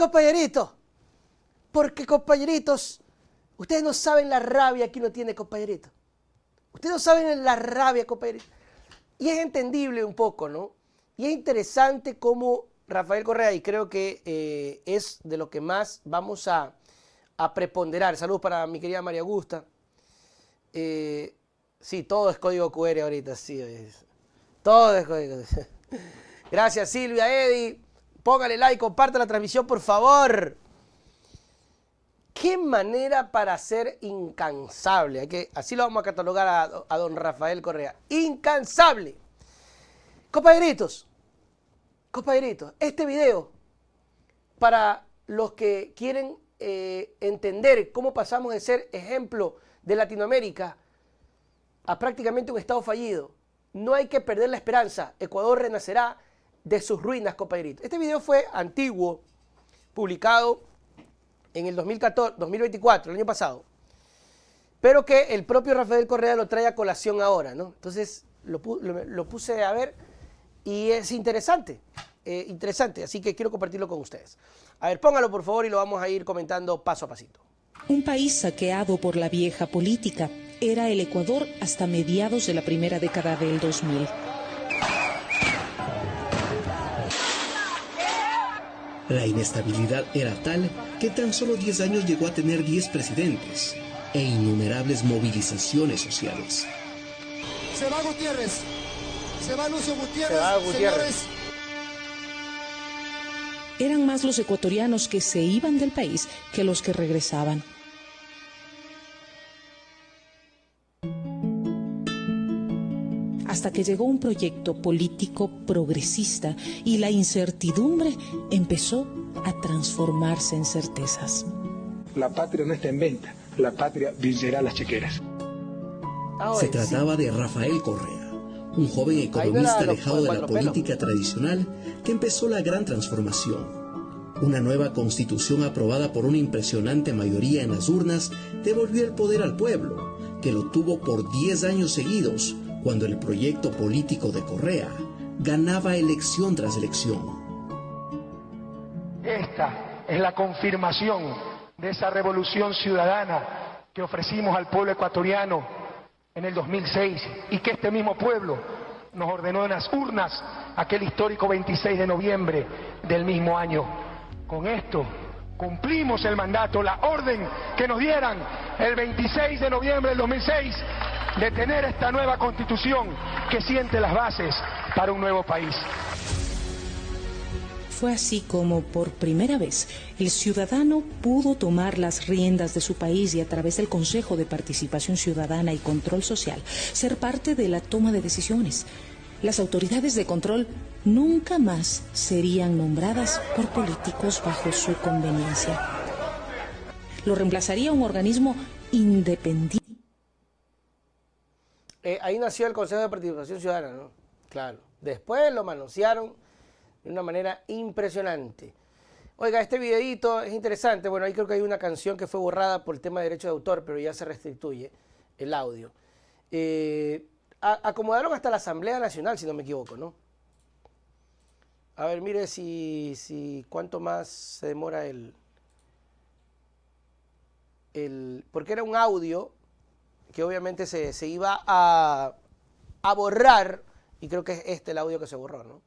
compañeritos, porque compañeritos, ustedes no saben la rabia que uno tiene, compañeritos. Ustedes no saben la rabia, compañeritos. Y es entendible un poco, ¿no? Y es interesante cómo Rafael Correa, y creo que es de lo que más vamos a preponderar. Saludos para mi querida María Augusta. Sí, todo es código QR ahorita, sí. Todo es código. Gracias, Silvia, Eddie. Póngale like, comparta la transmisión, por favor. Qué manera para ser incansable. Así lo vamos a catalogar a don Rafael Correa. Incansable. Compañeritos, este video, para los que quieren entender cómo pasamos de ser ejemplo de Latinoamérica a prácticamente un estado fallido, no hay que perder la esperanza. Ecuador renacerá de sus ruinas, compañeritos. Este video fue antiguo, publicado en el 2024, el año pasado, pero que el propio Rafael Correa lo trae a colación ahora, ¿no? Entonces lo puse a ver y es interesante, así que quiero compartirlo con ustedes. A ver, póngalo por favor y lo vamos a ir comentando paso a pasito. Un país saqueado por la vieja política era el Ecuador hasta mediados de la primera década del 2000. La inestabilidad era tal que tan solo 10 años llegó a tener 10 presidentes e innumerables movilizaciones sociales. Se va Gutiérrez, se va Lucio Gutiérrez, Señores. Eran más los ecuatorianos que se iban del país que los que regresaban. Hasta que llegó un proyecto político progresista y la incertidumbre empezó a transformarse en certezas. La patria no está en venta, la patria vencerá las chequeras. Se trataba de Rafael Correa, un joven economista alejado de la política tradicional que empezó la gran transformación. Una nueva constitución aprobada por una impresionante mayoría en las urnas devolvió el poder al pueblo, que lo tuvo por 10 años seguidos, cuando el proyecto político de Correa ganaba elección tras elección. Esta es la confirmación de esa revolución ciudadana que ofrecimos al pueblo ecuatoriano en el 2006 y que este mismo pueblo nos ordenó en las urnas aquel histórico 26 de noviembre del mismo año. Con esto cumplimos el mandato, la orden que nos dieran el 26 de noviembre del 2006 de tener esta nueva constitución que siente las bases para un nuevo país. Fue así como, por primera vez, el ciudadano pudo tomar las riendas de su país y, a través del Consejo de Participación Ciudadana y Control Social, ser parte de la toma de decisiones. Las autoridades de control nunca más serían nombradas por políticos bajo su conveniencia. Lo reemplazaría un organismo independiente. Ahí nació el Consejo de Participación Ciudadana, ¿no? Claro. Después lo manosearon de una manera impresionante. Oiga, este videito es interesante. Bueno, ahí creo que hay una canción que fue borrada por el tema de derecho de autor, pero ya se restituye el audio. Acomodaron hasta la Asamblea Nacional, si no me equivoco, ¿no? A ver, mire si cuánto más se demora porque era un audio que obviamente se iba a borrar, y creo que es este el audio que se borró, ¿no?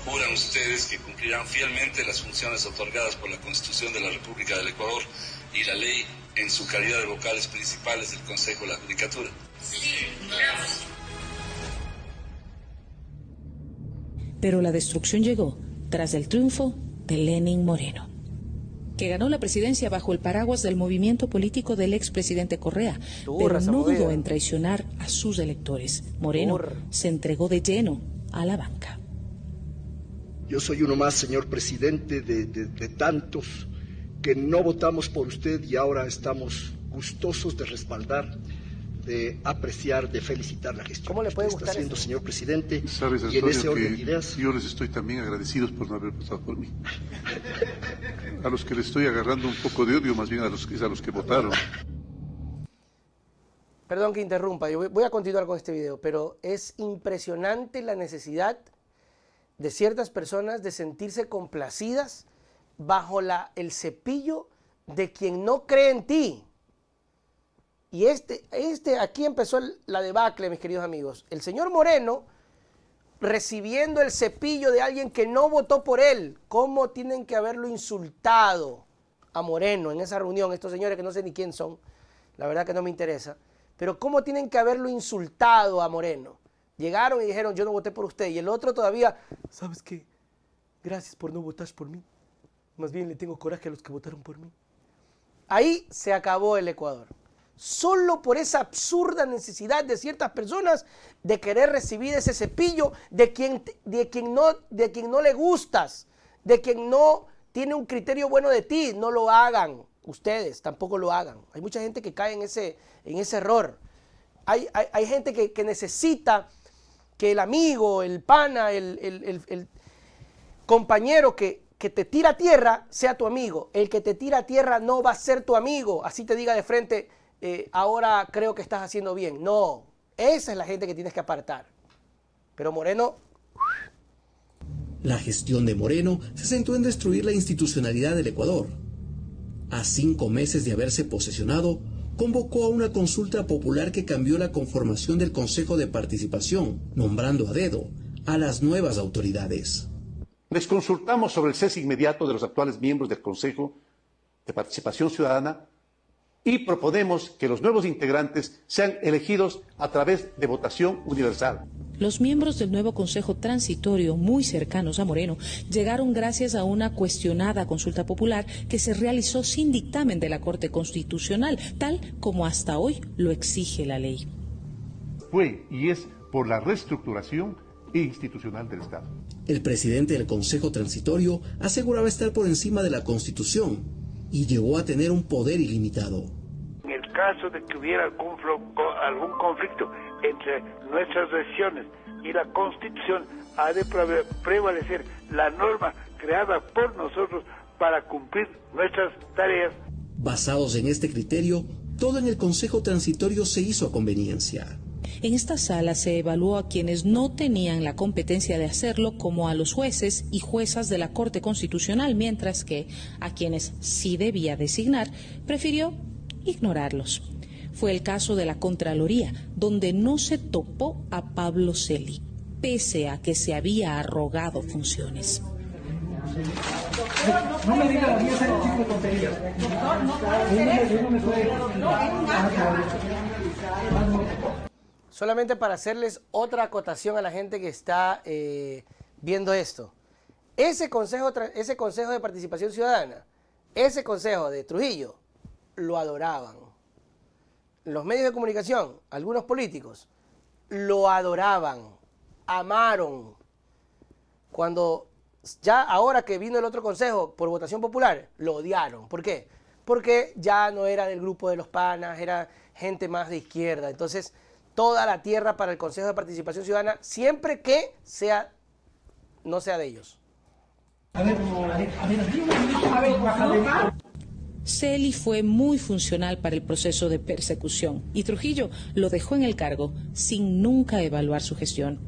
Juran ustedes que cumplirán fielmente las funciones otorgadas por la Constitución de la República del Ecuador y la ley en su calidad de vocales principales del Consejo de la Judicatura. Sí, juramos. Pero la destrucción llegó tras el triunfo de Lenín Moreno, que ganó la presidencia bajo el paraguas del movimiento político del expresidente Correa, pero no dudó en traicionar a sus electores. Moreno se entregó de lleno a la banca. Yo soy uno más, señor presidente, de tantos que no votamos por usted y ahora estamos gustosos de respaldar, de apreciar, de felicitar la gestión ¿Cómo le puede que usted está haciendo, eso? Señor presidente. Sabes, y en ese Antonio, orden de que ideas, yo les estoy también agradecidos por no haber votado por mí. A los que les estoy agarrando un poco de odio, más bien a los que votaron. Perdón que interrumpa, yo voy a continuar con este video, pero es impresionante la necesidad de ciertas personas de sentirse complacidas bajo el cepillo de quien no cree en ti. Y aquí empezó la debacle, mis queridos amigos. El señor Moreno recibiendo el cepillo de alguien que no votó por él. ¿Cómo tienen que haberlo insultado a Moreno en esa reunión? Estos señores que no sé ni quién son, la verdad que no me interesa. Pero ¿cómo tienen que haberlo insultado a Moreno? Llegaron y dijeron, yo no voté por usted. Y el otro todavía, ¿sabes qué? Gracias por no votar por mí. Más bien le tengo coraje a los que votaron por mí. Ahí se acabó el Ecuador. Solo por esa absurda necesidad de ciertas personas de querer recibir ese cepillo de quien no le gustas, de quien no tiene un criterio bueno de ti. No lo hagan. Ustedes tampoco lo hagan. Hay mucha gente que cae en ese error. Hay gente que necesita que el amigo, el pana, el compañero que te tira a tierra sea tu amigo. El que te tira a tierra no va a ser tu amigo. Así te diga de frente, ahora creo que estás haciendo bien. No, esa es la gente que tienes que apartar. Pero Moreno... La gestión de Moreno se centró en destruir la institucionalidad del Ecuador. A 5 meses de haberse posesionado, convocó a una consulta popular que cambió la conformación del Consejo de Participación, nombrando a dedo a las nuevas autoridades. Les consultamos sobre el cese inmediato de los actuales miembros del Consejo de Participación Ciudadana y proponemos que los nuevos integrantes sean elegidos a través de votación universal. Los miembros del nuevo Consejo Transitorio, muy cercanos a Moreno, llegaron gracias a una cuestionada consulta popular que se realizó sin dictamen de la Corte Constitucional, tal como hasta hoy lo exige la ley. Fue y es por la reestructuración institucional del Estado. El presidente del Consejo Transitorio aseguraba estar por encima de la Constitución y llegó a tener un poder ilimitado. En el caso de que hubiera algún conflicto entre nuestras decisiones y la Constitución, ha de prevalecer la norma creada por nosotros para cumplir nuestras tareas. Basados en este criterio, todo en el Consejo Transitorio se hizo a conveniencia. En esta sala se evaluó a quienes no tenían la competencia de hacerlo, como a los jueces y juezas de la Corte Constitucional, mientras que a quienes sí debía designar, prefirió ignorarlos. Fue el caso de la Contraloría, donde no se topó a Pablo Celi, pese a que se había arrogado funciones. No me diga la mía ese tipo de tonterías. Solamente para hacerles otra acotación a la gente que está viendo esto. Ese consejo de Participación Ciudadana, ese consejo de Trujillo, lo adoraban. Los medios de comunicación, algunos políticos, lo adoraban, amaron. Cuando ya ahora que vino el otro consejo por votación popular, lo odiaron. ¿Por qué? Porque ya no era del grupo de los panas, era gente más de izquierda. Entonces, toda la tierra para el Consejo de Participación Ciudadana, siempre que no sea de ellos. Celi fue muy funcional para el proceso de persecución y Trujillo lo dejó en el cargo sin nunca evaluar su gestión.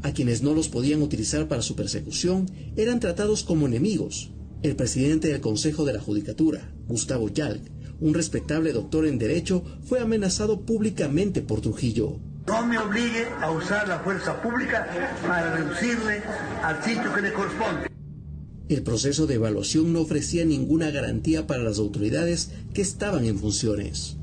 A quienes no los podían utilizar para su persecución eran tratados como enemigos. El presidente del Consejo de la Judicatura, Gustavo Yalc, un respetable doctor en Derecho, fue amenazado públicamente por Trujillo. No me obligue a usar la fuerza pública para reducirle al sitio que le corresponde. El proceso de evaluación no ofrecía ninguna garantía para las autoridades que estaban en funciones.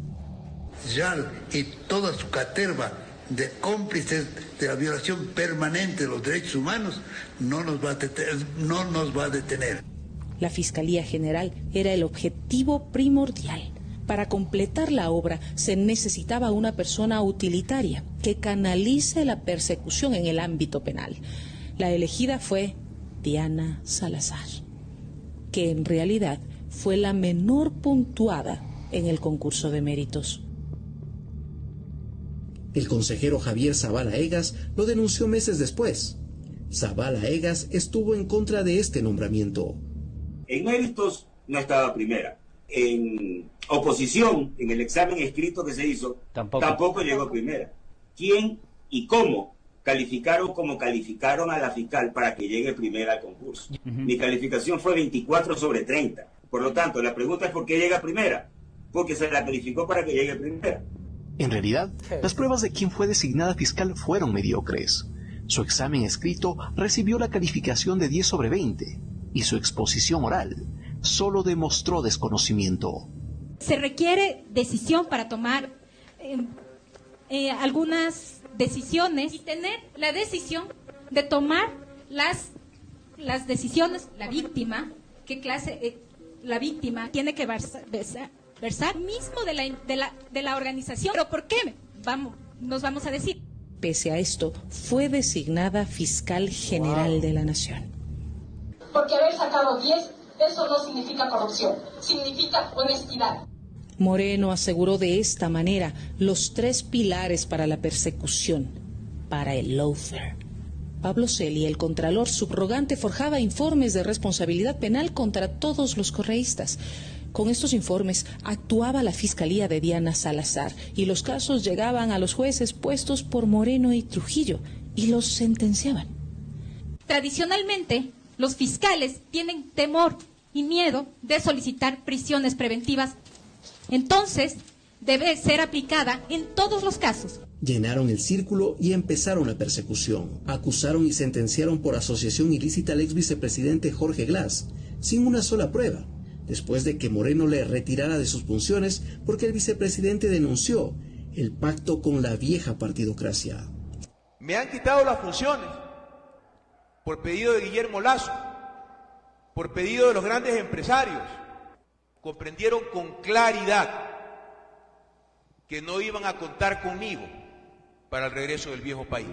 Yalc y toda su caterva de cómplices de la violación permanente de los derechos humanos no nos va a detener. La Fiscalía General era el objetivo primordial. Para completar la obra se necesitaba una persona utilitaria que canalice la persecución en el ámbito penal. La elegida fue Diana Salazar, que en realidad fue la menor puntuada en el concurso de méritos. El consejero Javier Zavala Egas lo denunció meses después. Zavala Egas estuvo en contra de este nombramiento. En méritos no estaba primera. En oposición, en el examen escrito que se hizo, tampoco llegó primera. ¿Quién y cómo calificaron como calificaron a la fiscal para que llegue primera al concurso. Mi calificación fue 24 sobre 30. Por lo tanto, la pregunta es ¿por qué llega primera? Porque se la calificó para que llegue primera. En realidad, las pruebas de quien fue designada fiscal fueron mediocres. Su examen escrito recibió la calificación de 10 sobre 20 y su exposición oral solo demostró desconocimiento. Se requiere decisión para tomar algunas decisiones y tener la decisión de tomar las decisiones. La víctima, ¿qué clase? La víctima tiene que versar mismo de la organización. ¿Pero por qué? Nos vamos a decir. Pese a esto, fue designada fiscal general de la Nación. Porque haber sacado 10, eso no significa corrupción, significa honestidad. Moreno aseguró de esta manera los 3 pilares para la persecución, para el lawfare. Pablo Celi, el contralor subrogante, forjaba informes de responsabilidad penal contra todos los correístas. Con estos informes actuaba la Fiscalía de Diana Salazar y los casos llegaban a los jueces puestos por Moreno y Trujillo y los sentenciaban. Tradicionalmente, los fiscales tienen temor y miedo de solicitar prisiones preventivas. Entonces, debe ser aplicada en todos los casos. Llenaron el círculo y empezaron la persecución. Acusaron y sentenciaron por asociación ilícita al ex vicepresidente Jorge Glass, sin una sola prueba, después de que Moreno le retirara de sus funciones porque el vicepresidente denunció el pacto con la vieja partidocracia. Me han quitado las funciones por pedido de Guillermo Lasso, por pedido de los grandes empresarios. Comprendieron con claridad que no iban a contar conmigo para el regreso del viejo país,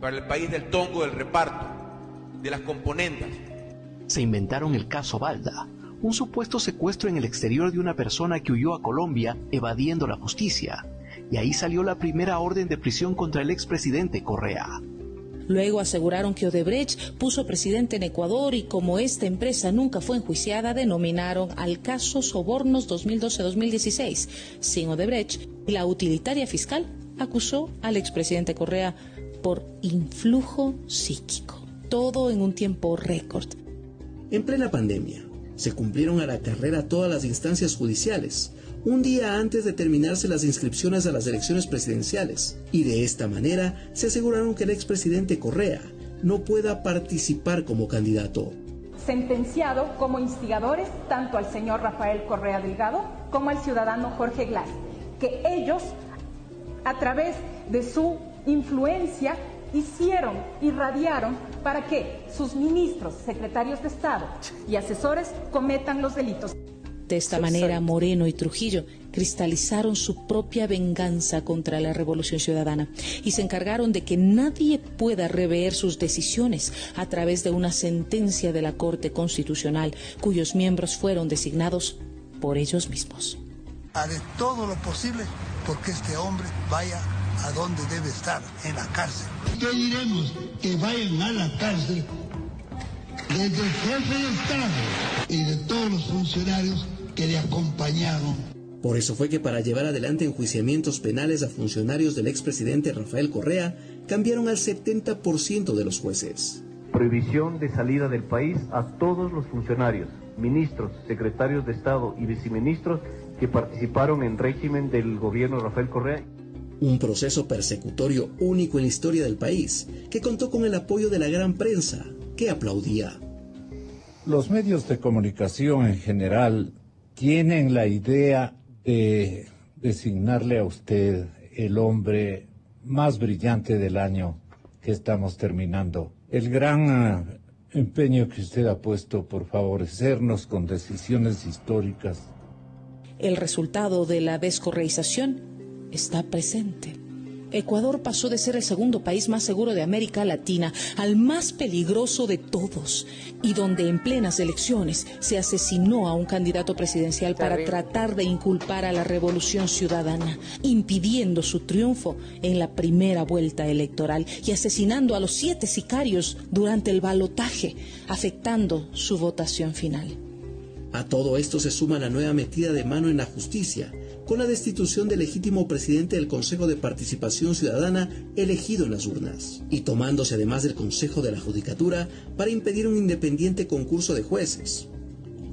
para el país del tongo, del reparto, de las componendas. Se inventaron el caso Balda, un supuesto secuestro en el exterior de una persona que huyó a Colombia evadiendo la justicia, y ahí salió la primera orden de prisión contra el expresidente Correa. Luego aseguraron que Odebrecht puso presidente en Ecuador y como esta empresa nunca fue enjuiciada, denominaron al caso Sobornos 2012-2016. Sin Odebrecht, la utilitaria fiscal acusó al expresidente Correa por influjo psíquico. Todo en un tiempo récord. En plena pandemia, se cumplieron a la carrera todas las instancias judiciales, un día antes de terminarse las inscripciones a las elecciones presidenciales, y de esta manera se aseguraron que el expresidente Correa no pueda participar como candidato. Sentenciado como instigadores tanto al señor Rafael Correa Delgado como al ciudadano Jorge Glass, que ellos, a través de su influencia, irradiaron para que sus ministros, secretarios de Estado y asesores cometan los delitos. De esta manera, Moreno y Trujillo cristalizaron su propia venganza contra la Revolución Ciudadana y se encargaron de que nadie pueda rever sus decisiones a través de una sentencia de la Corte Constitucional, cuyos miembros fueron designados por ellos mismos. Haré todo lo posible porque este hombre vaya a donde debe estar, en la cárcel. ¿Qué diremos? Que vayan a la cárcel desde el jefe de Estado y de todos los funcionarios que le acompañaron. Por eso fue que para llevar adelante enjuiciamientos penales a funcionarios del expresidente Rafael Correa, cambiaron al 70% de los jueces. Prohibición de salida del país a todos los funcionarios, ministros, secretarios de Estado y viceministros que participaron en régimen del gobierno de Rafael Correa. Un proceso persecutorio único en la historia del país, que contó con el apoyo de la gran prensa, que aplaudía. Los medios de comunicación en general tienen la idea de designarle a usted el hombre más brillante del año que estamos terminando. El gran empeño que usted ha puesto por favorecernos con decisiones históricas. El resultado de la descorreización está presente. Ecuador pasó de ser el segundo país más seguro de América Latina al más peligroso de todos, y donde en plenas elecciones se asesinó a un candidato presidencial para tratar de inculpar a la Revolución Ciudadana, impidiendo su triunfo en la primera vuelta electoral y asesinando a los 7 sicarios durante el balotaje, afectando su votación final. A todo esto se suma la nueva metida de mano en la justicia, con la destitución del legítimo presidente del Consejo de Participación Ciudadana elegido en las urnas, y tomándose además del Consejo de la Judicatura para impedir un independiente concurso de jueces.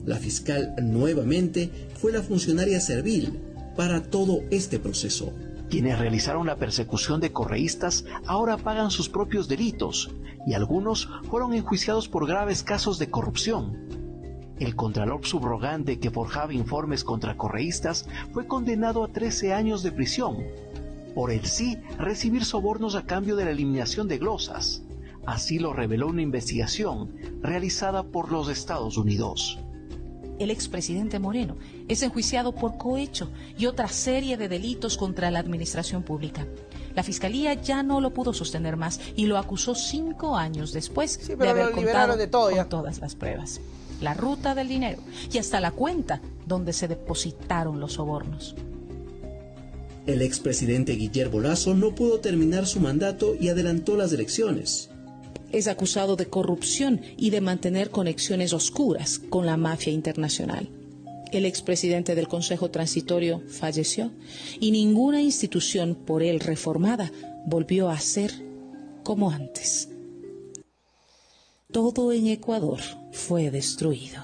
La fiscal nuevamente fue la funcionaria servil para todo este proceso. Quienes realizaron la persecución de correístas ahora pagan sus propios delitos y algunos fueron enjuiciados por graves casos de corrupción. El contralor subrogante que forjaba informes contra correístas fue condenado a 13 años de prisión por el sí recibir sobornos a cambio de la eliminación de glosas. Así lo reveló una investigación realizada por los Estados Unidos. El expresidente Moreno es enjuiciado por cohecho y otra serie de delitos contra la administración pública. La fiscalía ya no lo pudo sostener más y lo acusó 5 años después de haber contado con todas las pruebas. La ruta del dinero y hasta la cuenta donde se depositaron los sobornos. El expresidente Guillermo Lasso no pudo terminar su mandato y adelantó las elecciones. Es acusado de corrupción y de mantener conexiones oscuras con la mafia internacional. El expresidente del Consejo Transitorio falleció y ninguna institución por él reformada volvió a ser como antes. Todo en Ecuador fue destruido.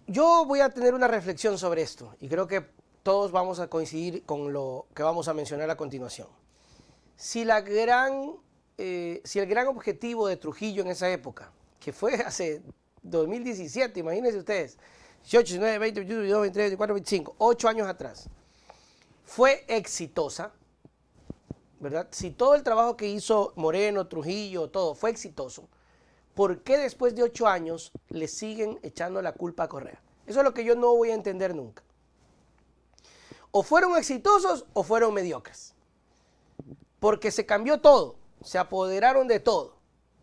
Yo voy a tener una reflexión sobre esto y creo que todos vamos a coincidir con lo que vamos a mencionar a continuación. Si el gran objetivo de Trujillo en esa época, que fue hace 2017, imagínense ustedes, 18, 19, 20, 21, 22, 23, 24, 25, 8 años atrás, fue exitosa, ¿verdad? Si todo el trabajo que hizo Moreno, Trujillo, todo fue exitoso, ¿por qué después de 8 años le siguen echando la culpa a Correa? Eso es lo que yo no voy a entender nunca. O fueron exitosos o fueron mediocres. Porque se cambió todo, se apoderaron de todo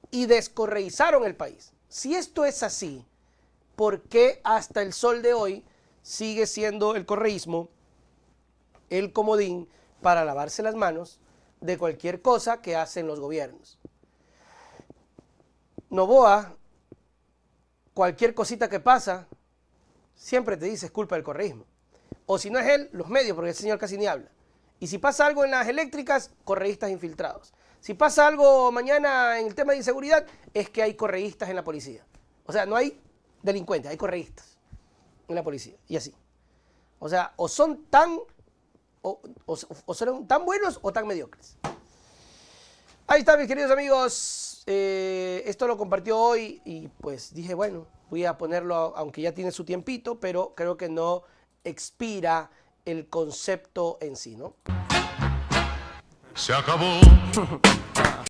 y descorreizaron el país. Si esto es así, ¿por qué hasta el sol de hoy sigue siendo el correísmo el comodín para lavarse las manos de cualquier cosa que hacen los gobiernos? Noboa, cualquier cosita que pasa, siempre te dice es culpa del correísmo. O si no es él, los medios, porque el señor casi ni habla. Y si pasa algo en las eléctricas, correístas infiltrados. Si pasa algo mañana en el tema de inseguridad, es que hay correístas en la policía. O sea, no hay delincuentes, hay correístas en la policía. Y así. O sea, o son tan buenos o tan mediocres. Ahí está, mis queridos amigos. Esto lo compartió hoy y pues dije, bueno, voy a ponerlo, aunque ya tiene su tiempito, pero creo que no expira el concepto en sí, ¿no? Se acabó